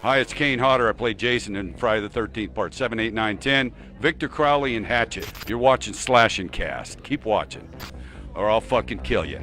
Hi, it's Kane Hodder. I played Jason in Friday the 13th, part 7, 8, 9, 10. Victor Crowley and Hatchet. You're watching Slash and Cast. Keep watching, or I'll fucking kill you.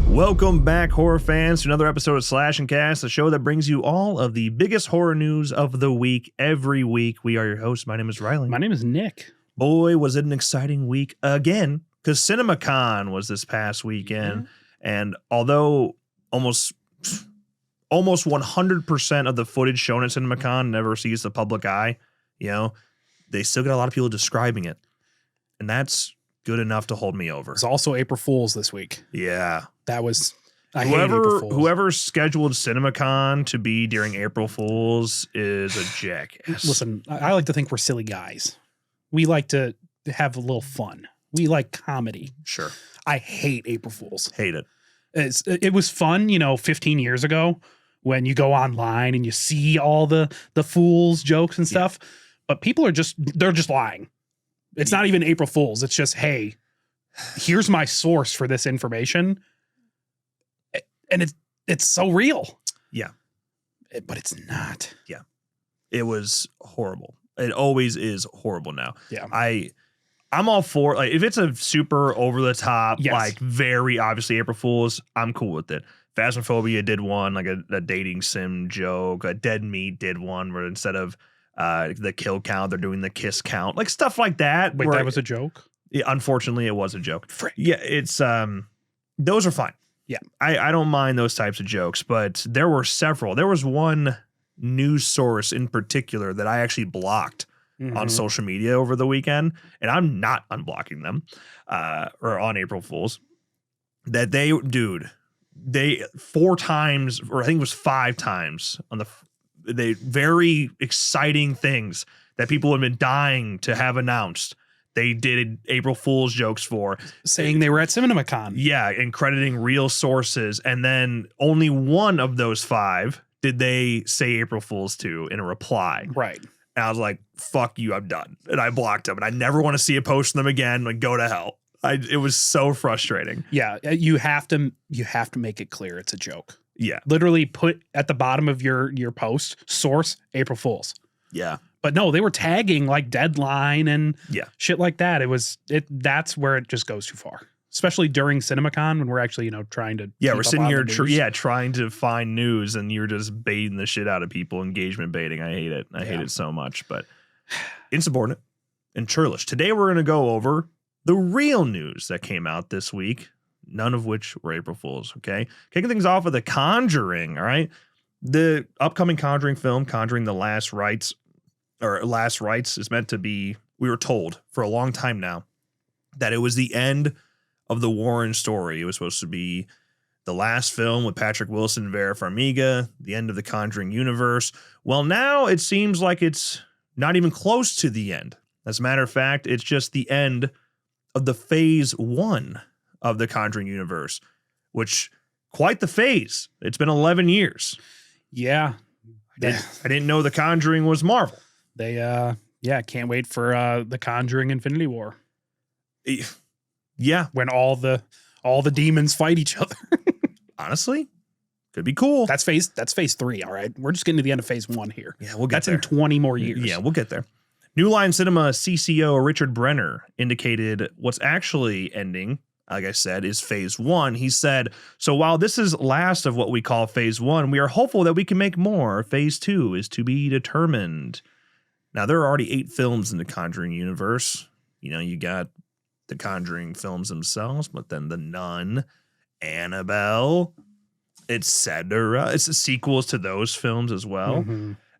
Welcome back, horror fans, to another episode of Slash and Cast, the show that brings you all of the biggest horror news of the week every week. We are your hosts. My name is Riley. My name is Nick. Boy, was it an exciting week again, because CinemaCon was this past weekend. And although almost 100% of the footage shown at CinemaCon never sees the public eye, you know, they still got a lot of people describing it. And that's good enough to hold me over. It's also April Fool's this week. Yeah. That was... Whoever scheduled CinemaCon to be during April Fool's is a jackass. Listen, I like to think we're silly guys. We like to have a little fun. We like comedy. Sure. I hate April Fool's. Hate it. It was fun, 15 years ago when you go online and you see all the fool's jokes and stuff. Yeah. But people are they're just lying. It's not even April Fool's. It's just, hey, here's my source for this information. And it's so real. Yeah. But it's not. Yeah. It was horrible. It always is horrible now. Yeah. I'm all for, like, if it's a super over the top, yes, like very obviously April Fool's, I'm cool with it. Phasmophobia did one, like a dating sim joke. Dead Meat did one where instead of the kill count, they're doing the kiss count, like stuff like that. Wait, that was a joke? Yeah, unfortunately, it was a joke. Yeah, it's those are fine. Yeah, I don't mind those types of jokes, but there were several. There was one news source in particular that I actually blocked on social media over the weekend, and I'm not unblocking them or on April Fool's. That they 4 times, or I think it was 5 times on the very exciting things that people have been dying to have announced. They did April Fool's jokes for, saying they were at CinemaCon. Yeah, and crediting real sources. And then only one of those 5 did they say April Fool's to in a reply. Right. And I was like, fuck you, I'm done. And I blocked them. And I never want to see a post from them again. Like, go to hell. It was so frustrating. Yeah, you have to make it clear it's a joke. Yeah. Literally put at the bottom of your post, source, April Fool's. Yeah. But no, they were tagging like Deadline and shit like that. That's where it just goes too far, especially during CinemaCon when we're actually, trying to. Yeah, we're sitting here, trying to find news, and you're just baiting the shit out of people, engagement baiting. I hate it. I hate it so much, but insubordinate and churlish. Today, we're going to go over the real news that came out this week, none of which were April Fools. Okay. Kicking things off with The Conjuring. All right. The upcoming Conjuring film, Conjuring the Last Rites, is meant to be, we were told for a long time now, that it was the end of the Warren story. It was supposed to be the last film with Patrick Wilson and Vera Farmiga, the end of the Conjuring universe. Well, now it seems like it's not even close to the end. As a matter of fact, it's just the end of the phase 1 of the Conjuring universe, which quite the phase. It's been 11 years. Yeah. I didn't know The Conjuring was Marvel. They, can't wait for the Conjuring Infinity War. Yeah. When all the demons fight each other. Honestly, could be cool. That's phase 3. All right. We're just getting to the end of phase 1 here. Yeah, we'll get there. That's in 20 more years. Yeah, we'll get there. New Line Cinema CCO Richard Brenner indicated what's actually ending, like I said, is phase 1. He said, so while this is last of what we call phase 1, we are hopeful that we can make more. Phase 2 is to be determined. Now, there are already 8 films in the Conjuring universe. You got the Conjuring films themselves, but then The Nun, Annabelle, etc. It's the sequels to those films as well.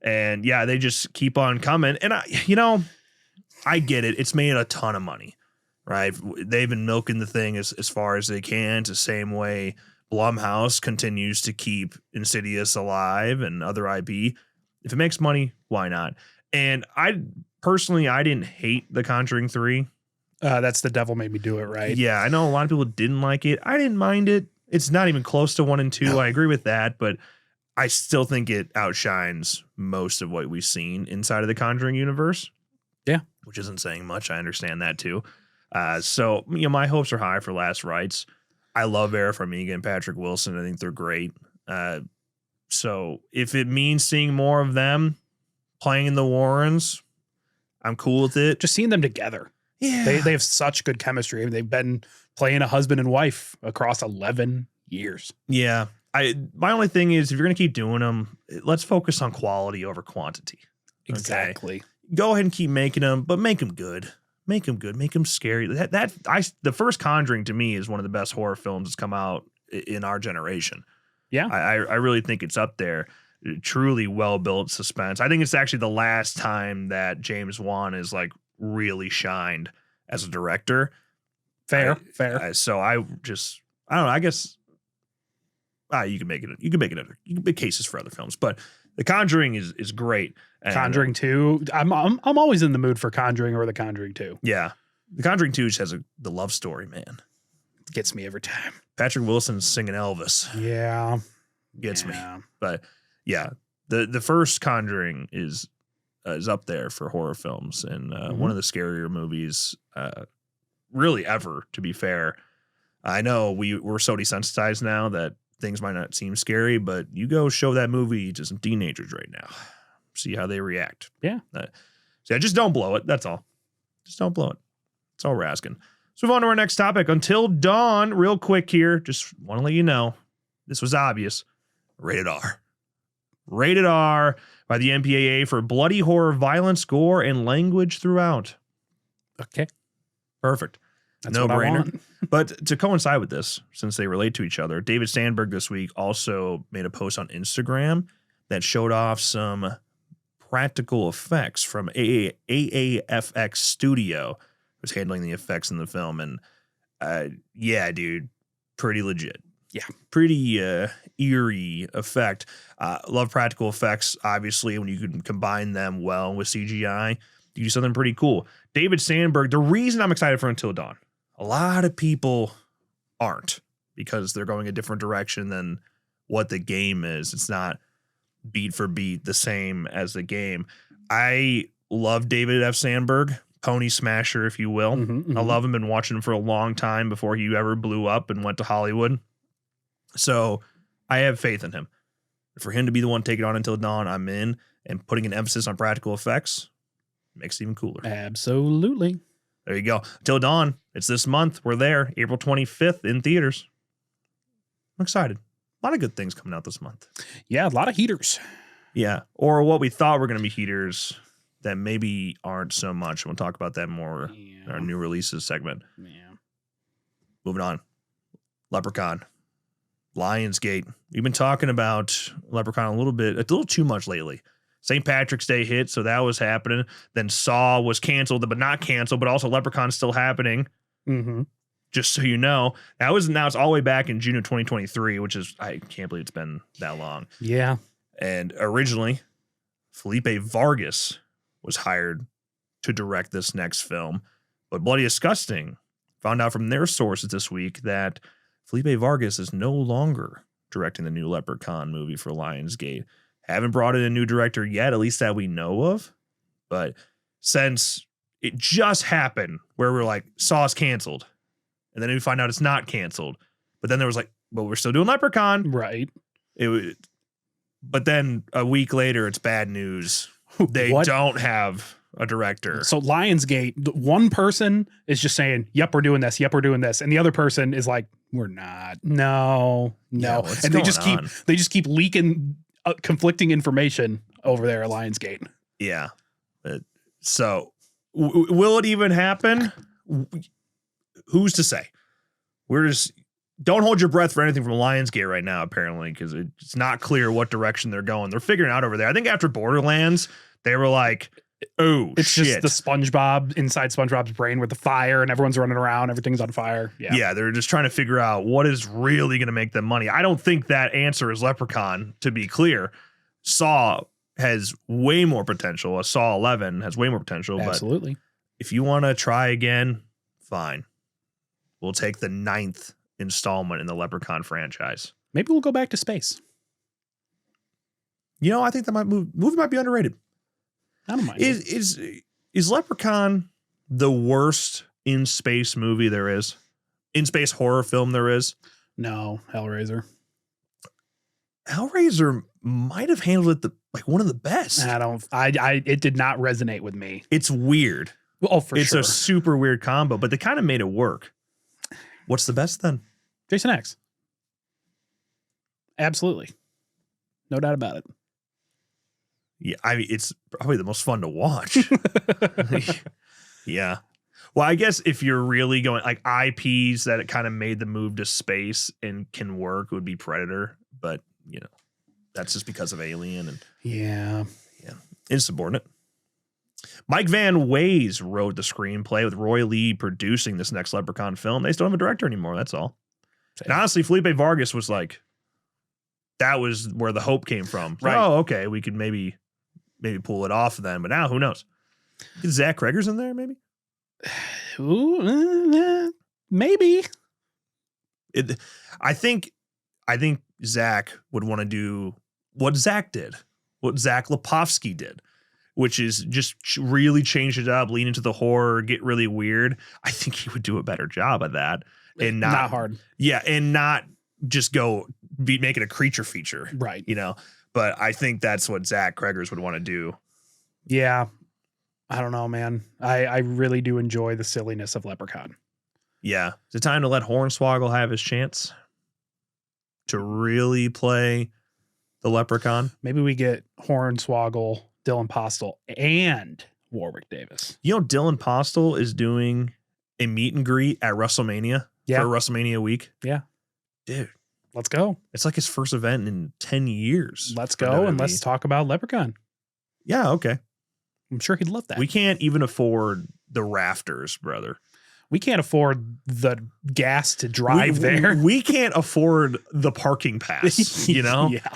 And yeah, they just keep on coming. And I get it. It's made a ton of money, right? They've been milking the thing as far as they can. It's the same way Blumhouse continues to keep Insidious alive and other IP. If it makes money, why not? And I didn't hate The Conjuring 3. That's The Devil Made Me Do It, right? Yeah, I know a lot of people didn't like it. I didn't mind it. It's not even close to 1 and 2. No. I agree with that, but I still think it outshines most of what we've seen inside of the Conjuring universe. Yeah. Which isn't saying much. I understand that too. So, my hopes are high for Last Rites. I love Vera Farmiga and Patrick Wilson. I think they're great. So if it means seeing more of them playing in the Warrens, I'm cool with it. Just seeing them together. Yeah. They have such good chemistry. They've been playing a husband and wife across 11 years. Yeah. My only thing is, if you're going to keep doing them, let's focus on quality over quantity. Exactly. Okay? Go ahead and keep making them, but make them good. Make them good. Make them scary. The first Conjuring to me is one of the best horror films that's come out in our generation. Yeah. I really think it's up there. Truly well-built suspense. I think it's actually the last time that James Wan is like really shined as a director. Fair. So I don't know. I guess you can make it. You can make cases for other films, but The Conjuring is great. And, Conjuring 2. I'm always in the mood for Conjuring or The Conjuring 2. Yeah, The Conjuring 2 just has the love story, man. It gets me every time. Patrick Wilson singing Elvis. Yeah. Gets me. But yeah, the first Conjuring is up there for horror films and one of the scarier movies really ever, to be fair. I know we're so desensitized now that things might not seem scary, but you go show that movie to some teenagers right now. See how they react. Yeah. So yeah, just don't blow it. That's all. Just don't blow it. That's all we're asking. Let's move on to our next topic. Until Dawn, real quick here. Just want to let you know, this was obvious. Rated R. Rated R by the MPAA for bloody horror, violence, gore, and language throughout. Okay. Perfect. That's No what I brainer. want. But to coincide with this, since they relate to each other, David Sandberg this week also made a post on Instagram that showed off some practical effects from AAFX Studio, who's handling the effects in the film. And yeah, dude, pretty legit. Yeah, pretty eerie effect. Love practical effects, obviously, when you can combine them well with CGI. You do something pretty cool. David Sandberg, the reason I'm excited for Until Dawn, a lot of people aren't, because they're going a different direction than what the game is. It's not beat for beat the same as the game. I love David F. Sandberg, Pony Smasher, if you will. I love him. Been watching him for a long time before he ever blew up and went to Hollywood. So I have faith in him. For him to be the one taking on Until Dawn, I'm in. And putting an emphasis on practical effects makes it even cooler. Absolutely. There you go. Until Dawn. It's this month. We're there. April 25th in theaters. I'm excited. A lot of good things coming out this month. Yeah, a lot of heaters. Yeah. Or what we thought were going to be heaters that maybe aren't so much. We'll talk about that more in our new releases segment. Yeah. Moving on. Leprechaun. Lionsgate. We've been talking about Leprechaun a little too much lately. St. Patrick's Day hit, so that was happening. Then Saw was canceled, but not canceled, but also Leprechaun's still happening. Just so you know. Now it's all the way back in June of 2023, which is, I can't believe it's been that long. Yeah. And originally, Felipe Vargas was hired to direct this next film. But Bloody Disgusting found out from their sources this week that Felipe Vargas is no longer directing the new Leprechaun movie for Lionsgate. Haven't brought in a new director yet, at least that we know of. But since it just happened where we're like, Saw's canceled. And then we find out it's not canceled. But then there was like, but we're still doing Leprechaun. Right. But then a week later, it's bad news. They don't have a director. So Lionsgate, one person is just saying, yep, we're doing this. Yep, we're doing this. And the other person is like, we're not. No. Yeah, and they just keep leaking conflicting information over there at Lionsgate. Yeah. So will it even happen? Who's to say? Don't hold your breath for anything from Lionsgate right now, apparently, because it's not clear what direction they're going. They're figuring out over there. I think after Borderlands, they were like, oh, it's shit. Just the SpongeBob inside SpongeBob's brain with the fire and everyone's running around. Everything's on fire. Yeah, they're just trying to figure out what is really going to make them money. I don't think that answer is Leprechaun, to be clear. Saw has way more potential. Saw 11 has way more potential. Absolutely. But if you want to try again, fine. We'll take the 9th installment in the Leprechaun franchise. Maybe we'll go back to space. I think that movie might be underrated. I don't mind. Is Leprechaun the worst in space movie there is? In space horror film there is? No, Hellraiser. Hellraiser might have handled it like one of the best. It did not resonate with me. It's weird. Oh, for It's sure. a super weird combo, but they kind of made it work. What's the best then? Jason X. Absolutely. No doubt about it. Yeah, I mean, it's probably the most fun to watch. Yeah. Well, I guess if you're really going like IPs that it kind of made the move to space and can work would be Predator, but you know, that's just because of Alien and Yeah. Insubordinate. Mike Van Ways wrote the screenplay with Roy Lee producing this next Leprechaun film. They still don't have a director anymore. That's all. And honestly, Felipe Vargas was like, that was where the hope came from. Right. Oh, okay. We could maybe pull it off then. But now who knows? Is Zach Kreger's in there maybe? Ooh, maybe. I think Zach would want to do what Zach did, what Zach Lipovsky did, which is just really change it up, lean into the horror, get really weird. I think he would do a better job of that. And Not hard. Yeah, and not just make it a creature feature. Right. You know, but I think that's what Zach Kreger's would want to do. Yeah. I don't know, man. I really do enjoy the silliness of Leprechaun. Yeah. Is it time to let Hornswoggle have his chance to really play the Leprechaun? Maybe we get Hornswoggle, Dylan Postel, and Warwick Davis. You know, Dylan Postel is doing a meet and greet at WrestleMania for WrestleMania week. Yeah. Dude, Let's go. it's like his first event in 10 years. Let's for go and WWE. let's talk about Leprechaun. Yeah, okay. I'm sure he'd love that. We can't even afford the rafters, brother. We can't afford the gas to drive there. We can't afford the parking pass, you know? Yeah.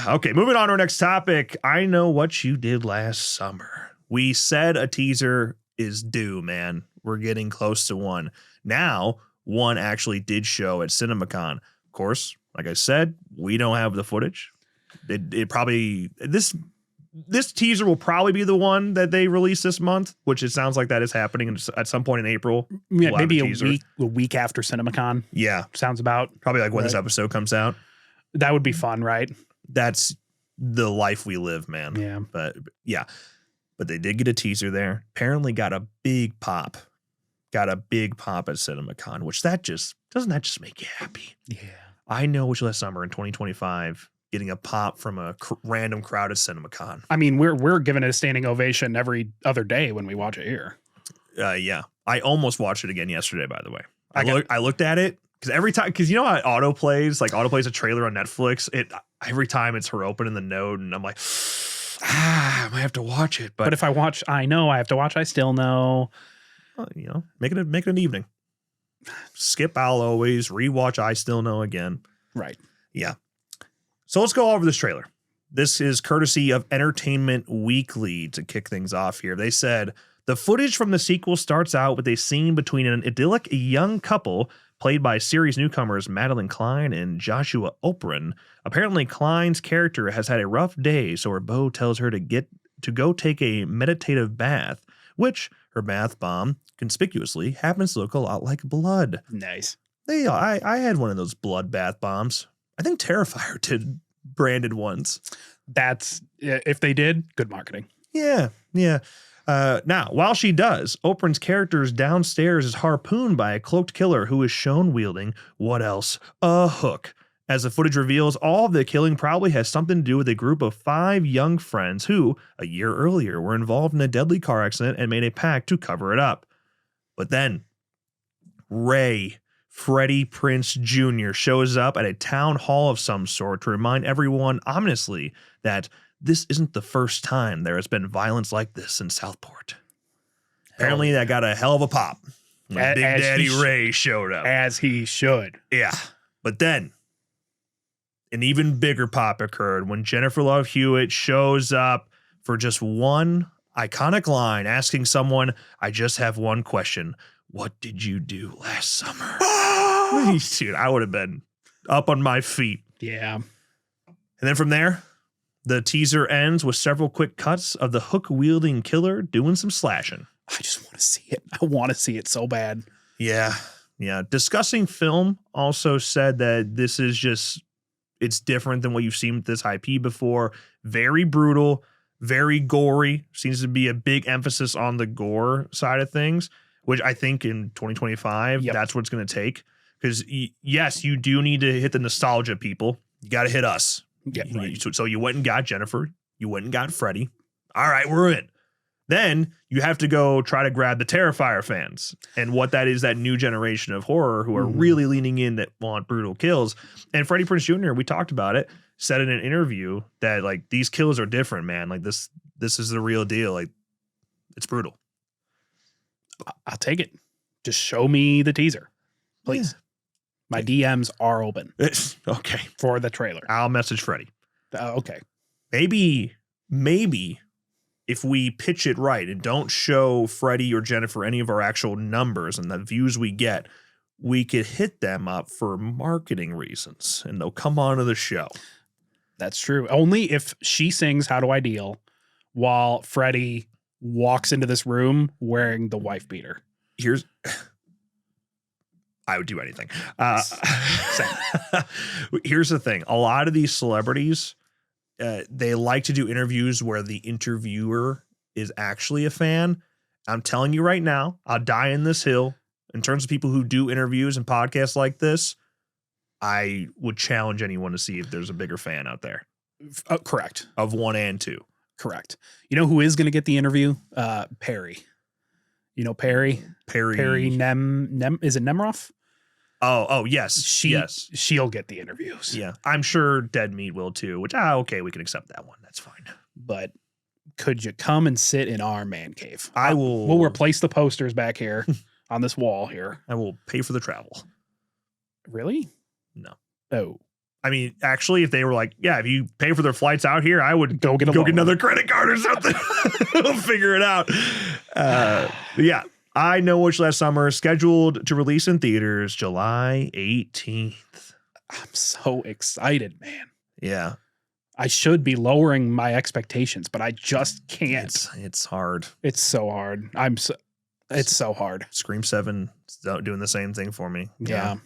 Okay, moving on to our next topic. I know what you did last summer. We said a teaser is due, man. We're getting close to one. Now, one actually did show at CinemaCon. Of course, like I said, we don't have the footage. It probably this teaser will probably be the one that they release this month, which it sounds like that is happening at some point in April. Yeah, We'll maybe have a week after CinemaCon. Yeah, Sounds about probably like when this Right. episode comes out. that would be fun, right? That's the life we live, man. Yeah. But yeah, but they did get a teaser there. Apparently got a big pop. Got a big pop at CinemaCon, which doesn't that just make you happy? Yeah. I know which last summer in 2025, getting a pop from a random crowd at CinemaCon. I mean, we're giving it a standing ovation every other day when we watch it here. Yeah, I almost watched it again yesterday. By the way, I I looked at it because you know how it auto plays a trailer on Netflix. Every time it's her open in the node, and I'm like, I might have to watch it. But if I watch, I know I have to watch. I still know. You know, make it an evening. Skip I'll always rewatch. I still know again. Right. Yeah. So let's go over this trailer. This is courtesy of Entertainment Weekly to kick things off here. They said the footage from the sequel starts out with a scene between an idyllic young couple played by series newcomers Madeline Klein and Joshua Oprin. Apparently, Klein's character has had a rough day, so her beau tells her to go take a meditative bath, which her bath bomb conspicuously happens to look a lot like blood. Nice. I had one of those blood bath bombs. I think Terrifier did branded ones. That's if they did, good marketing. Yeah. Now, while she does, Oprin's character downstairs is harpooned by a cloaked killer who is shown wielding what else? A hook. As the footage reveals, all of the killing probably has something to do with a group of 5 young friends who, a year earlier, were involved in a deadly car accident and made a pact to cover it up. But then, Freddie Prinze Jr. shows up at a town hall of some sort to remind everyone ominously that this isn't the first time there has been violence like this in Southport. Apparently, that got a hell of a pop when Big Daddy Ray showed up. As he should. Yeah. But then, an even bigger pop occurred when Jennifer Love Hewitt shows up for just one iconic line, asking someone, I just have one question. What did you do last summer? Dude, I would have been up on my feet. Yeah. And then from there, The teaser ends with several quick cuts of the hook-wielding killer doing some slashing. I just want to see it. I want to see it so bad. Yeah. Discussing Film also said that this is just, it's different than what you've seen with this IP before. Very brutal, very gory. Seems to be a big emphasis on the gore side of things, which I think in 2025, that's what it's going to take. Because yes, you do need to hit the nostalgia people. You got to hit us. Yeah, right. So you went and got Jennifer. You went and got Freddy. All right, we're in. Then you have to go try to grab the Terrifier fans. And what that is, that new generation of horror who are really leaning in, that want brutal kills. And Freddie Prinze Jr., we talked about it, said in an interview that like these kills are different, man. Like this is the real deal. Like it's brutal. I'll take it. Just show me the teaser, please. Yeah. My DMs are open. Okay. For the trailer. I'll message Freddie. Okay. Maybe if we pitch it right and don't show Freddie or Jennifer any of our actual numbers and the views we get, we could hit them up for marketing reasons and they'll come onto the show. That's true. Only if she sings How Do I Deal while Freddie walks into this room wearing the wife beater. I would do anything. Here's the thing. A lot of these celebrities, they like to do interviews where the interviewer is actually a fan. I'm telling you right now, I'll die in this hill. In terms of people who do interviews and podcasts like this, I would challenge anyone to see if there's a bigger fan out there. Correct. Of 1 and 2. Correct. You know who is going to get the interview? Perry. You know Perry? Perry Nem is it Nemiroff? Oh yes. Yes. She'll get the interviews. Yeah. I'm sure Dead Meat will too, which okay, we can accept that one. That's fine. But could you come and sit in our man cave? I will. We'll replace the posters back here on this wall here. I will pay for the travel. Really? No. Oh. I mean, actually, if they were like, yeah, if you pay for their flights out here, I would go get another credit card or something. We'll figure it out. Yeah. I Know Which Last Summer, scheduled to release in theaters July 18th. I'm so excited, man. Yeah. I should be lowering my expectations, but I just can't. It's hard. It's so hard. It's so hard. Scream 7 doing the same thing for me. Yeah.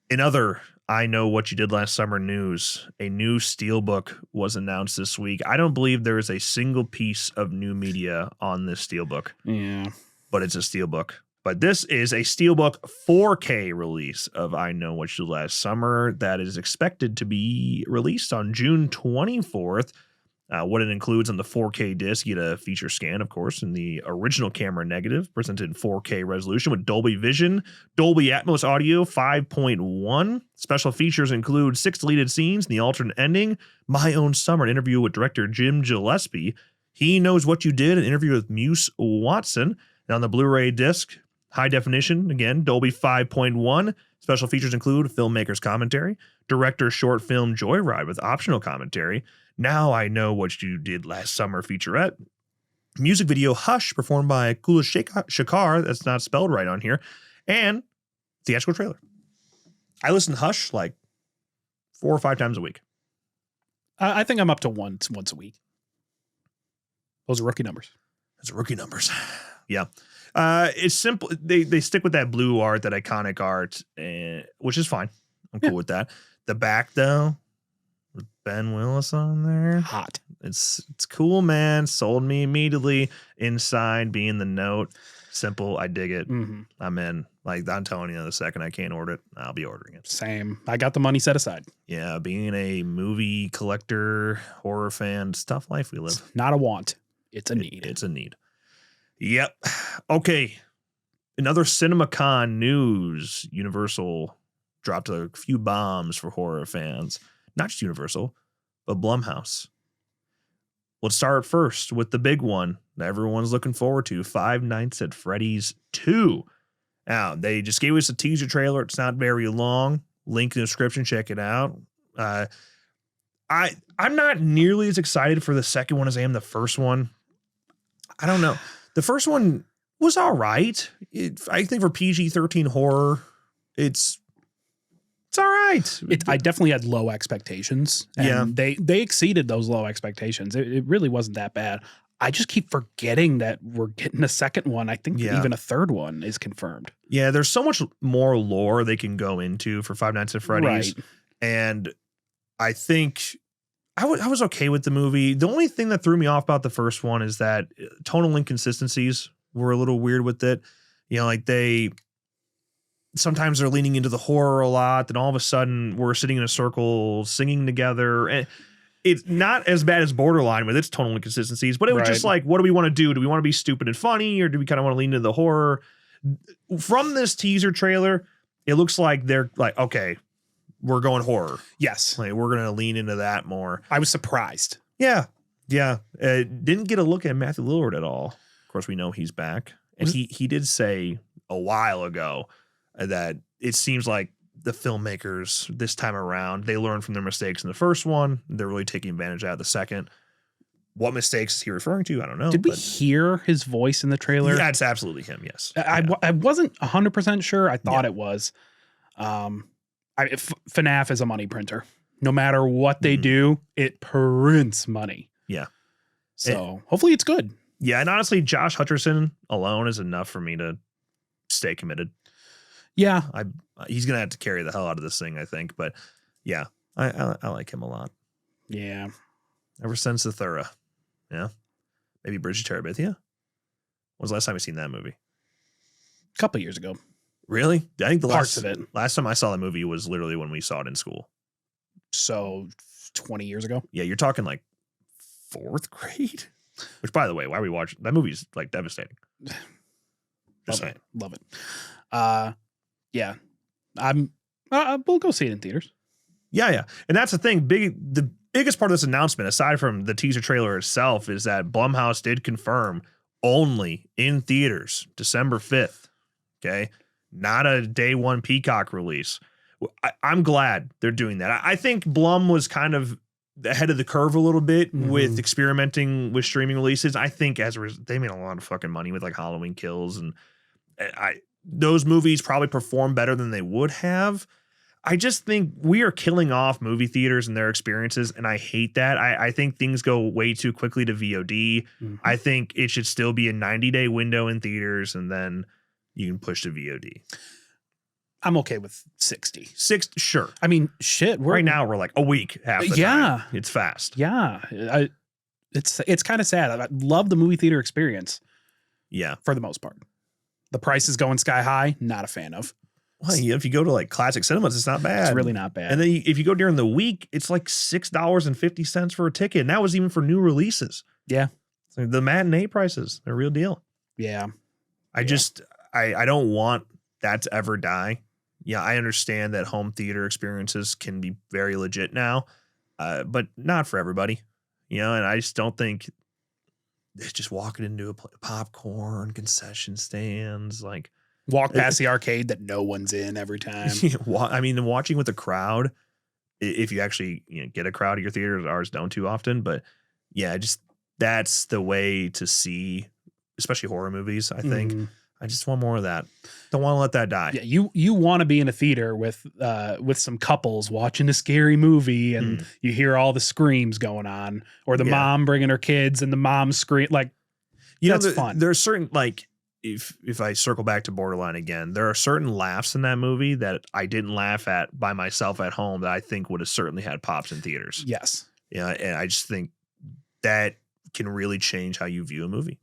In other I Know What You Did Last Summer news, a new Steelbook was announced this week. I don't believe there is a single piece of new media on this Steelbook. Yeah. But it's a Steelbook. But this is a Steelbook 4K release of I Know What You Did Last Summer that is expected to be released on June 24th. What it includes on the 4K disc, you get a feature scan, of course, in the original camera negative, presented in 4K resolution with Dolby Vision, Dolby Atmos audio 5.1. Special features include 6 deleted scenes, the alternate ending, My Own Summer, an interview with director Jim Gillespie, He Knows What You Did, an interview with Muse Watson. And on the Blu-ray disc, high definition, again, Dolby 5.1. Special features include filmmaker's commentary, director's short film Joyride with optional commentary, Now I Know What You Did Last Summer featurette, music video Hush performed by Kula Shakar, that's not spelled right on here, and theatrical trailer. I listen to Hush like 4 or 5 times a week. I think I'm up to once a week. Those are rookie numbers. Those are rookie numbers. Yeah. It's simple. They stick with that blue art, that iconic art, which is fine. I'm cool with that. The back though, with Ben Willis on there, hot. It's cool, man. Sold me immediately. Inside being the note, simple. I dig it. Mm-hmm. I'm in. Like I'm telling you, the second I can't order it, I'll be ordering it. Same. I got the money set aside. Yeah, being a movie collector, horror fan, it's a tough life we live. It's not a want. It's a need. It's a need. Yep. Okay. Another CinemaCon news. Universal dropped a few bombs for horror fans. Not just Universal, but Blumhouse. Let's start first with the big one that everyone's looking forward to, Five Nights at Freddy's 2. Now, they just gave us a teaser trailer. It's not very long. Link in the description. Check it out. I'm not nearly as excited for the second one as I am the first one. I don't know. The first one was all right. I think for PG-13 horror, it's It's all right. I definitely had low expectations. And they exceeded those low expectations. It really wasn't that bad. I just keep forgetting that we're getting a second one. I think even a third one is confirmed. Yeah, there's so much more lore they can go into for Five Nights at Freddy's. Right. And I think I was okay with the movie. The only thing that threw me off about the first one is that tonal inconsistencies were a little weird with it. You know, like sometimes they're leaning into the horror a lot. Then all of a sudden we're sitting in a circle singing together. And it's not as bad as Borderline with its tonal inconsistencies, but it was just like, what do we want to do? Do we want to be stupid and funny, or do we kind of want to lean into the horror? From this teaser trailer, it looks like they're like, okay, we're going horror. Yes. Like, we're going to lean into that more. I was surprised. Yeah. Yeah. Didn't get a look at Matthew Lillard at all. Of course, we know he's back. And he did say a while ago that it seems like the filmmakers this time around, they learned from their mistakes in the first one. They're really taking advantage out of the second. What mistakes is he referring to? I don't know. Did we hear his voice in the trailer? Yeah, it's absolutely him. Yes. I wasn't 100% sure. I thought it was. FNAF is a money printer. No matter what they do, it prints money. Yeah. So hopefully it's good. Yeah. And honestly, Josh Hutcherson alone is enough for me to stay committed. Yeah. He's going to have to carry the hell out of this thing, I think. But yeah, I like him a lot. Yeah. Ever since the Thura. Yeah. Maybe Bridge to Terabithia. When was the last time you seen that movie? A couple years ago. Really? I think the Parts of it. Last time I saw the movie was literally when we saw it in school. So 20 years ago. Yeah, you're talking like 4th grade. Which, by the way, why are we watching? That movie's like devastating. Just saying. Love it. Yeah. We'll go see it in theaters. Yeah. And that's the thing. The biggest part of this announcement, aside from the teaser trailer itself, is that Blumhouse did confirm only in theaters December 5th. Okay. Not a day one Peacock release. I'm glad they're doing that. I think Blum was kind of ahead of the curve a little bit with experimenting with streaming releases. I think they made a lot of fucking money with like Halloween Kills, and those movies probably perform better than they would have. I just think we are killing off movie theaters and their experiences, and I hate that. I think things go way too quickly to VOD. I think it should still be a 90-day window in theaters, and then you can push to VOD. I'm okay with 60. Sure. I mean, shit. Right now we're like a week half the time. It's fast. Yeah. It's kind of sad. I love the movie theater experience. Yeah. For the most part. The price is going sky high. Not a fan of. Well, if you go to like classic cinemas, it's not bad. It's really not bad. And then if you go during the week, it's like $6.50 for a ticket. And that was even for new releases. Yeah. So the matinee prices, they're a real deal. Yeah. I don't want that to ever die. Yeah, I understand that home theater experiences can be very legit now, but not for everybody. You know, and I just don't think it's just walking into a popcorn concession stands, like walk past the arcade that no one's in every time. I mean, watching with a crowd, if you actually get a crowd at your theaters, ours don't too often, but yeah, just that's the way to see, especially horror movies. I think I just want more of that. Don't want to let that die. Yeah, you want to be in a theater with some couples watching a scary movie, and you hear all the screams going on, or the mom bringing her kids and the mom scream, like that's fun. There's certain, like, if I circle back to Borderline again, there are certain laughs in that movie that I didn't laugh at by myself at home that I think would have certainly had pops in theaters. Yes. Yeah, and I just think that can really change how you view a movie.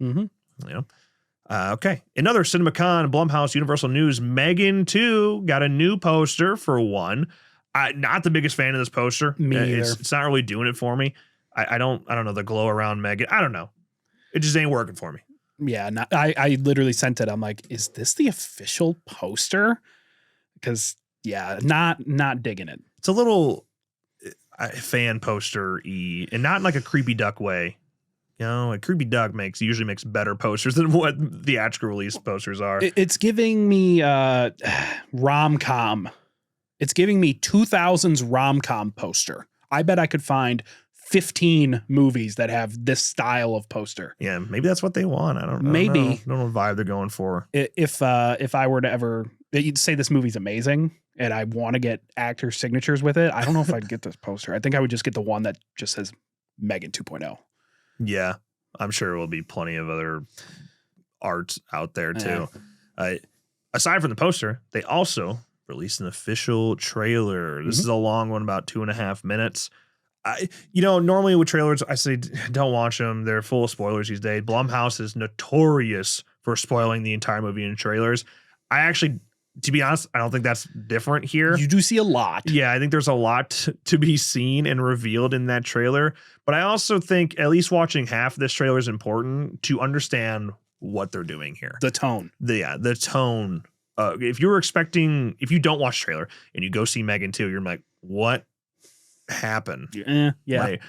Okay. Another CinemaCon Blumhouse Universal News. M3GAN 2 got a new poster for one. Not the biggest fan of this poster. Me either. It's not really doing it for me. I don't know the glow around M3GAN. I don't know. It just ain't working for me. Yeah. I literally sent it. I'm like, is this the official poster? Because not digging it. It's a little fan poster-y, and not in like a creepy duck way. You know, a creepy duck usually makes better posters than what theatrical release posters are. It's giving me rom-com. It's giving me 2000s rom-com poster. I bet I could find 15 movies that have this style of poster. Yeah, maybe that's what they want. I don't know. Maybe. I don't know what vibe they're going for. If I were to ever, you'd say this movie's amazing, and I want to get actor signatures with it, I don't know if I'd get this poster. I think I would just get the one that just says M3GAN 2.0. Yeah, I'm sure there will be plenty of other art out there too. Aside from the poster, they also released an official trailer. This is a long one, about 2.5 minutes. Normally with trailers, I say don't watch them. They're full of spoilers these days. Blumhouse is notorious for spoiling the entire movie in trailers. I actually, to be honest, I don't think that's different here. You do see a lot. Yeah, I think there's a lot to be seen and revealed in that trailer. But I also think at least watching half of this trailer is important to understand what they're doing here. The tone. The tone. If you don't watch the trailer and you go see M3GAN 2, you're like, what happened? Yeah. Like,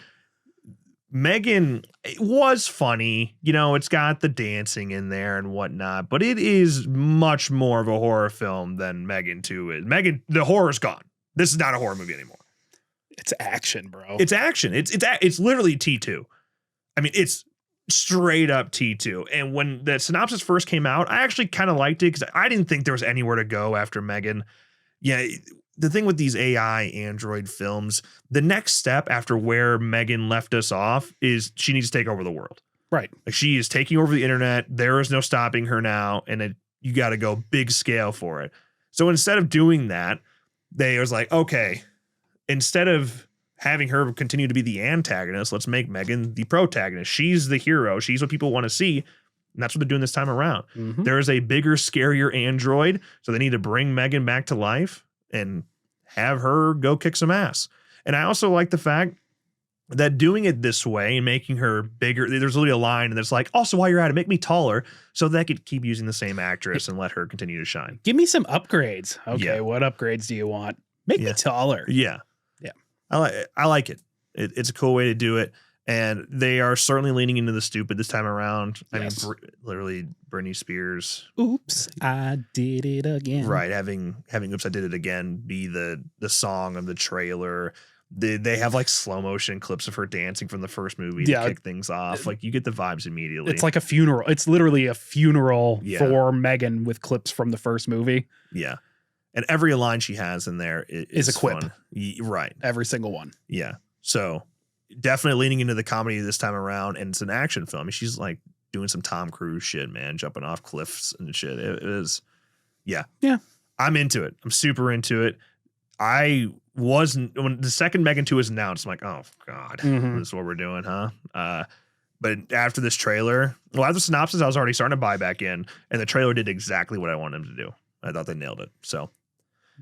M3GAN, it was funny. It's got the dancing in there and whatnot, but it is much more of a horror film than M3GAN 2 is. M3GAN, the horror's gone. This is not a horror movie anymore. It's action, bro. It's action. It's literally T2. I mean, it's straight up T2. And when the synopsis first came out, I actually kind of liked it because I didn't think there was anywhere to go after M3GAN. Yeah, the thing with these AI Android films, the next step after where M3GAN left us off is she needs to take over the world. Right. Like, she is taking over the internet. There is no stopping her now. And you got to go big scale for it. So instead of doing that, they was like, okay, instead of having her continue to be the antagonist, let's make M3GAN the protagonist. She's the hero. She's what people want to see. And that's what they're doing this time around. There is a bigger, scarier android. So they need to bring M3GAN back to life and have her go kick some ass. And I also like the fact that doing it this way and making her bigger, there's literally a line and it's like, also while you're at it, make me taller so they could keep using the same actress and let her continue to shine. Give me some upgrades. Okay, Yeah. What upgrades do you want? Make me taller. Yeah. I like it. It's a cool way to do it. And they are certainly leaning into the stupid this time around. Yes. I mean, literally Britney Spears. Oops, I did it again. Right. Having Oops, I Did It Again be the song of the trailer. They have like slow motion clips of her dancing from the first movie to kick things off. Like, you get the vibes immediately. It's like a funeral. It's literally a funeral Yeah. for M3GAN with clips from the first movie. Yeah. And every line she has in there is a quip. fun. Right. Every single one. Yeah. So definitely leaning into the comedy this time around. And it's an action film. I mean, she's like doing some Tom Cruise shit, man, jumping off cliffs and shit. It is. Yeah. Yeah. I'm into it. I'm super into it. I wasn't, when the second M3GAN 2 was announced, I'm like, oh God, this is what we're doing, huh? But after this trailer, well, after the synopsis, I was already starting to buy back in, and the trailer did exactly what I wanted them to do. I thought they nailed it. So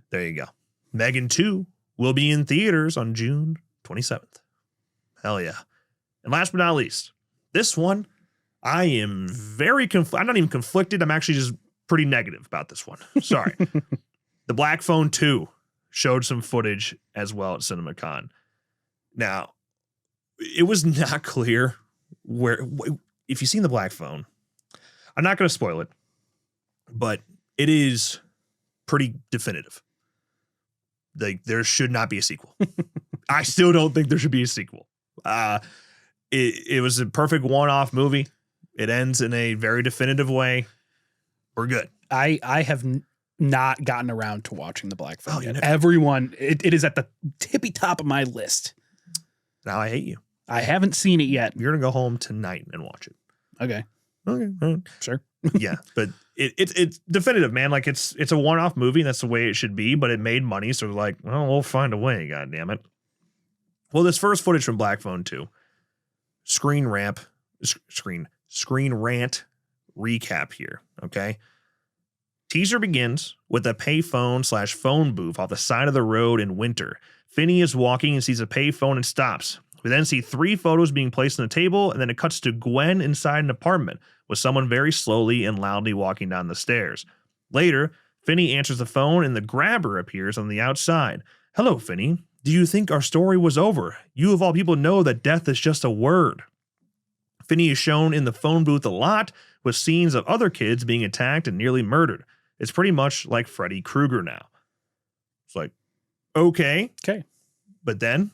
there you go. M3GAN 2 will be in theaters on June 27th. Hell yeah. And last but not least, this one, I am very I'm not even conflicted. I'm actually just pretty negative about this one. Sorry. The Black Phone 2 showed some footage as well at CinemaCon. Now, it was not clear if you've seen The Black Phone, I'm not going to spoil it, but it is pretty definitive. Like, there should not be a sequel. I still don't think there should be a sequel. It was a perfect one-off movie. It ends in a very definitive way. We're good. I have not gotten around to watching The Black Phone yet. never. Everyone, it is at the tippy top of my list. Now I hate you. I haven't seen it yet. You're going to go home tonight and watch it. Okay. Okay. All right. Sure. Yeah, but it's definitive, man. Like, it's a one-off movie, and that's the way it should be, but it made money, so they're like, well, we'll find a way, god damn it. Well, this first footage from Black Phone 2, screen rant recap here, okay? Teaser begins with a payphone/phone booth off the side of the road in winter. Finney is walking and sees a payphone and stops. We then see 3 photos being placed on the table, and then it cuts to Gwen inside an apartment with someone very slowly and loudly walking down the stairs. Later, Finney answers the phone and the grabber appears on the outside. Hello, Finney. Do you think our story was over? You of all people know that death is just a word. Finney is shown in the phone booth a lot, with scenes of other kids being attacked and nearly murdered. It's pretty much like Freddy Krueger now. It's like, okay. But then,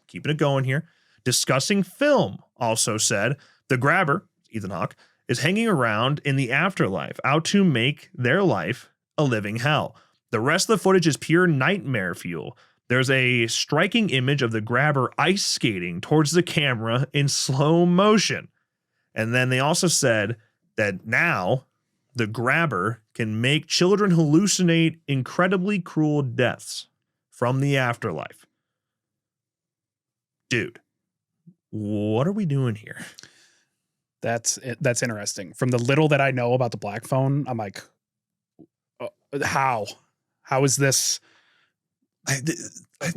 keeping it going here, discussing film also said, the grabber, Ethan Hawke, is hanging around in the afterlife, out to make their life a living hell. The rest of the footage is pure nightmare fuel. There's a striking image of the grabber ice skating towards the camera in slow motion. And then they also said that now the grabber can make children hallucinate incredibly cruel deaths from the afterlife. Dude, what are we doing here? That's interesting. From the little that I know about the black phone, I'm like, how is this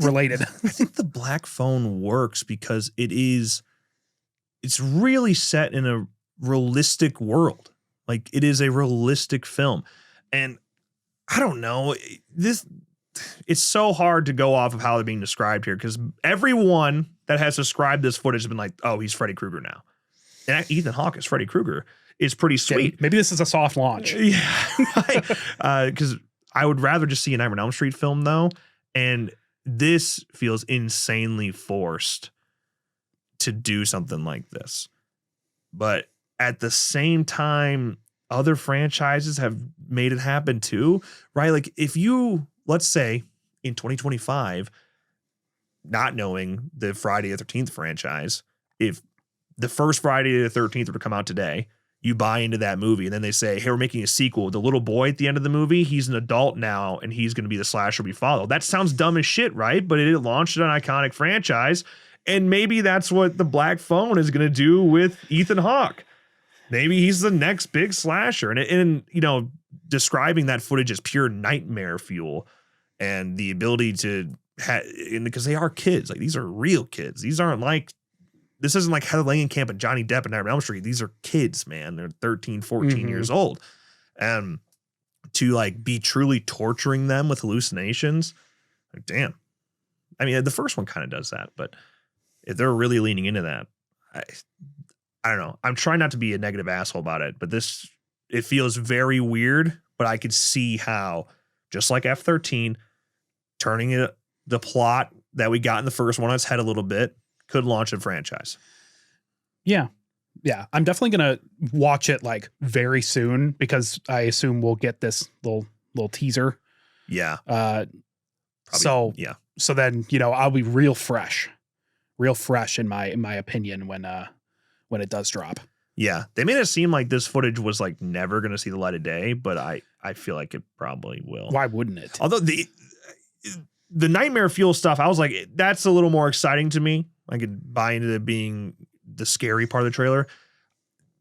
related? I think the black phone works because it's really set in a realistic world. Like, it is a realistic film. And I don't know, it's so hard to go off of how they're being described here, because everyone that has described this footage has been like, oh, he's Freddy Krueger now. And Ethan Hawke as Freddy Krueger is pretty sweet. Maybe this is a soft launch. Yeah. Because I would rather just see a Nightmare on Elm Street film, though. And this feels insanely forced to do something like this. But at the same time, other franchises have made it happen too, right? Like, if you, let's say in 2025, not knowing the Friday the 13th franchise, if the first Friday the 13th were to come out today, you buy into that movie, and then they say, hey, we're making a sequel. The little boy at the end of the movie, he's an adult now, and he's going to be the slasher we follow. That sounds dumb as shit, right? But it launched an iconic franchise, and maybe that's what the Black Phone is going to do with Ethan Hawke. Maybe he's the next big slasher. And you know, describing that footage as pure nightmare fuel, and the ability to because they are kids. Like, these are real kids. These aren't like, this isn't like Heather Langenkamp and Johnny Depp and Nightmare on Elm Street. These are kids, man. They're 13, 14 years old. And to like be truly torturing them with hallucinations, like, damn. I mean, the first one kind of does that, but if they're really leaning into that, I don't know. I'm trying not to be a negative asshole about it, but it feels very weird, but I could see how, just like F-13, turning the plot that we got in the first one on its head a little bit could launch a franchise. Yeah. Yeah. I'm definitely going to watch it like very soon, because I assume we'll get this little teaser. Yeah. So then, you know, I'll be real fresh in my opinion when it does drop. Yeah. They made it seem like this footage was like never going to see the light of day, but I feel like it probably will. Why wouldn't it? Although the nightmare fuel stuff, I was like, that's a little more exciting to me. I could buy into it being the scary part of the trailer.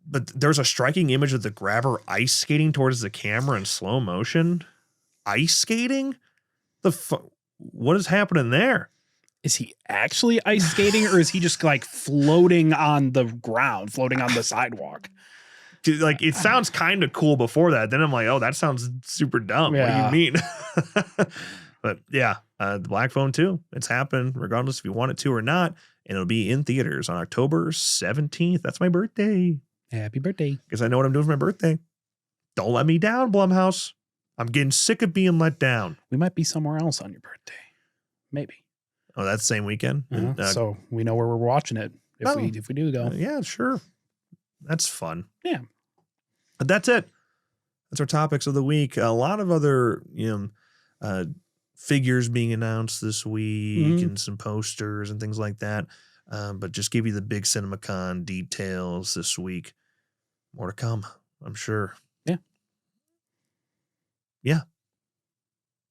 But there's a striking image of the grabber ice skating towards the camera in slow motion. Ice skating? What is happening there? Is he actually ice skating, or is he just like floating on the ground, floating on the sidewalk? Dude, like, it sounds kind of cool before that. Then I'm like, oh, that sounds super dumb. Yeah. What do you mean? But yeah, the Black Phone 2, it's happening regardless if you want it to or not. And it'll be in theaters on October 17th. That's my birthday. Happy birthday. Because I know what I'm doing for my birthday. Don't let me down, Blumhouse. I'm getting sick of being let down. We might be somewhere else on your birthday. Maybe. Oh, that's the same weekend? So we know where we're watching it if we do go. Yeah, sure. That's fun. Yeah. But that's it. That's our topics of the week. A lot of other, figures being announced this week and some posters and things like that. But just give you the big CinemaCon details this week. More to come, I'm sure. Yeah. Yeah.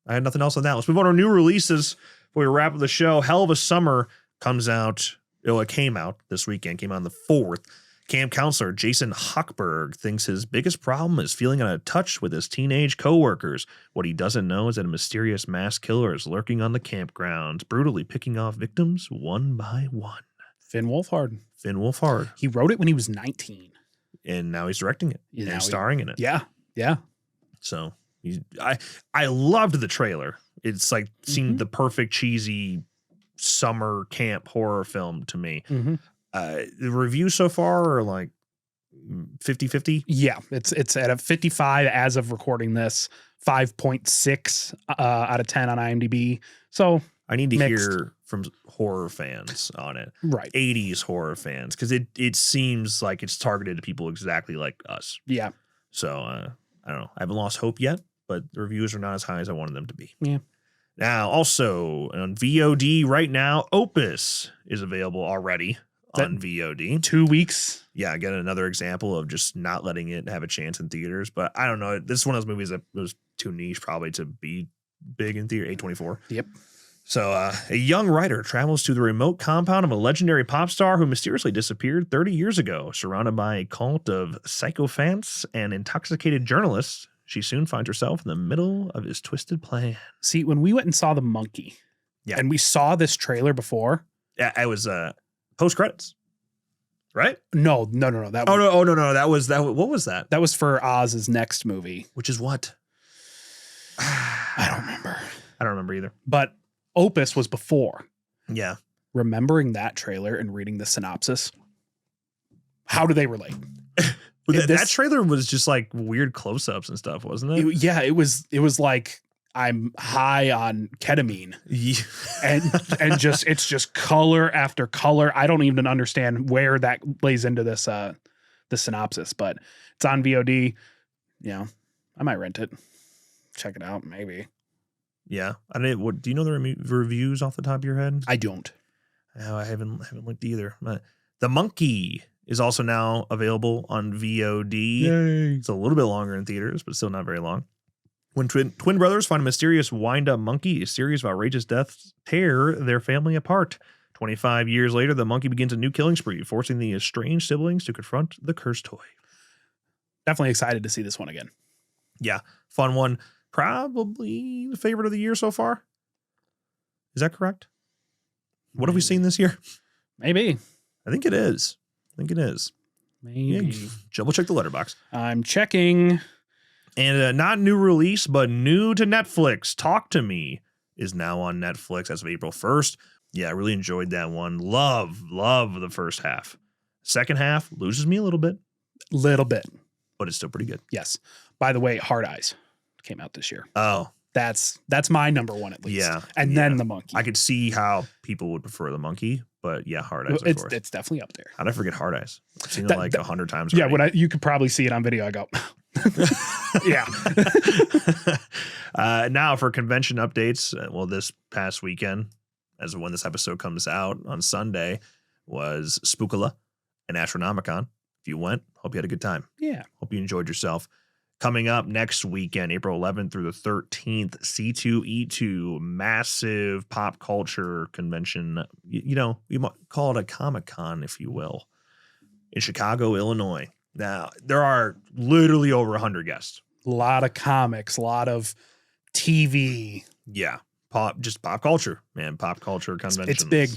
I had nothing else on that. Let's move on to our new releases before we wrap up the show. Hell of a Summer comes out. It came out this weekend, came out on the 4th. Camp counselor Jason Hochberg thinks his biggest problem is feeling out of touch with his teenage coworkers. What he doesn't know is that a mysterious mass killer is lurking on the campgrounds, brutally picking off victims one by one. Finn Wolfhard. He wrote it when he was 19. And now he's directing it and starring in it. Yeah. Yeah. So I loved the trailer. It's like seemed the perfect cheesy summer camp horror film to me. The reviews so far are like 50-50. Yeah, it's at a 55 as of recording this, 5.6 out of 10 on IMDb. So I need to hear from horror fans on it. Right. 80s horror fans, because it seems like it's targeted to people exactly like us. Yeah. So I don't know. I haven't lost hope yet, but the reviews are not as high as I wanted them to be. Yeah. Now, also on VOD right now, Opus is available already on VOD. 2 weeks. Yeah, again, another example of just not letting it have a chance in theaters. But I don't know. This is one of those movies that was too niche probably to be big in theater. A24. Yep. So a young writer travels to the remote compound of a legendary pop star who mysteriously disappeared 30 years ago. Surrounded by a cult of sycophants and intoxicated journalists, she soon finds herself in the middle of his twisted plan. See, when we went and saw The Monkey, Yeah. and we saw this trailer before. Yeah, I was post credits, right? No. That No. That was what was that? That was for Oz's next movie. Which is what? I don't remember. I don't remember either. But Opus was before. Yeah. Remembering that trailer and reading the synopsis, how do they relate? That trailer was just like weird close-ups and stuff, wasn't it? It was like I'm high on ketamine. Yeah. and just it's just color after color. I don't even understand where that lays into this the synopsis, but it's on VOD. Yeah, I might rent it. Check it out, maybe. Yeah. I didn't. What do you know the reviews off the top of your head? I don't. Oh, I haven't looked either. But The Monkey is also now available on VOD. Yay. It's a little bit longer in theaters, but still not very long. When twin brothers find a mysterious wind-up monkey, a series of outrageous deaths tear their family apart. 25 years later, the monkey begins a new killing spree, forcing the estranged siblings to confront the cursed toy. Definitely excited to see this one again. Yeah, fun one. Probably the favorite of the year so far. Is that correct? What have we seen this year? Maybe. I think it is. Maybe. Yeah, double check the letterbox. I'm checking. And not new release, but new to Netflix. Talk to Me is now on Netflix as of April 1st. Yeah, I really enjoyed that one. Love the first half. Second half loses me a little bit, but it's still pretty good. Yes. By the way, Hard Eyes came out this year. Oh, That's my number one at least. Yeah. And then The Monkey. I could see how people would prefer The Monkey, but yeah, Hard Eyes, of course. It's definitely up there. How'd I forget Hard Eyes? I've seen it like 100 times. Yeah, already. you could probably see it on video. I go, yeah. Now for convention updates. Well, this past weekend, as of when this episode comes out on Sunday, was Spookula and Astronomicon. If you went, hope you had a good time. Yeah. Hope you enjoyed yourself. Coming up next weekend, April 11th through the 13th, C2E2, massive pop culture convention. You know, you might call it a Comic-Con, if you will, in Chicago, Illinois. Now, there are literally over 100 guests. A lot of comics, a lot of TV. Yeah. Pop culture, man. Pop culture conventions. It's big.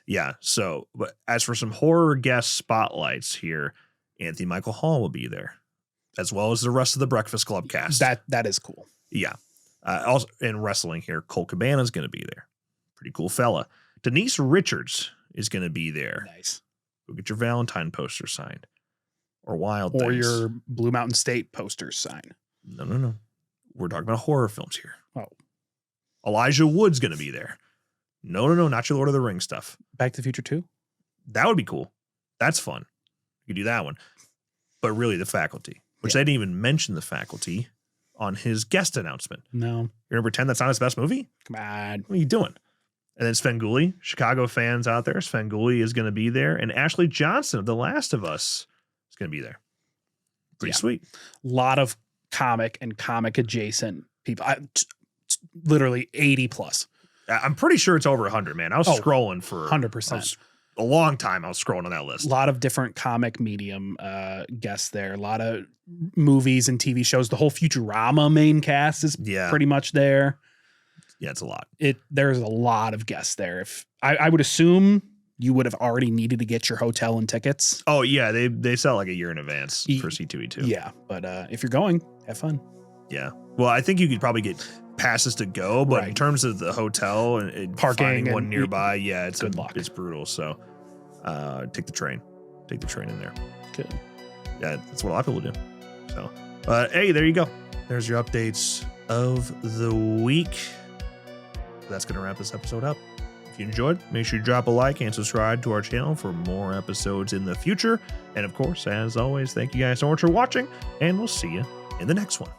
Yeah. So, but as for some horror guest spotlights here, Anthony Michael Hall will be there, as well as the rest of the Breakfast Club cast. That is cool. Yeah. Also in wrestling here, Colt Cabana is going to be there. Pretty cool fella. Denise Richards is going to be there. Nice. Go get your Valentine poster signed. Or Wild Or Things. your Blue Mountain State posters sign. No. We're talking about horror films here. Oh. Elijah Wood's going to be there. No, not your Lord of the Rings stuff. Back to the Future 2? That would be cool. That's fun. You could do that one. But really the faculty, which they didn't even mention the faculty on his guest announcement. No. You're going to pretend that's not his best movie? Come on. What are you doing? And then Svengoolie, Chicago fans out there, Svengoolie is going to be there. And Ashley Johnson of The Last of Us is going to be there. Pretty sweet. A lot of comic and comic adjacent people. Literally 80 plus. I'm pretty sure it's over 100, man. I was scrolling for 100%. A long time. I was scrolling on that list. A lot of different comic medium guests there. A lot of movies and TV shows. The whole Futurama main cast is pretty much there. Yeah, it's a lot. There's a lot of guests there. If I would assume you would have already needed to get your hotel and tickets. Oh yeah, they sell like a year in advance for C2E2. Yeah, but if you're going, have fun. Yeah. Well, I think you could probably get passes to go, but in terms of the hotel and parking one nearby, it's good luck. It's brutal. So take the train in there. Good. Yeah, that's what a lot of people do. So, hey, there you go. There's your updates of the week. That's going to wrap this episode up. If you enjoyed, make sure you drop a like and subscribe to our channel for more episodes in the future. And of course, as always, thank you guys so much for watching, and we'll see you in the next one.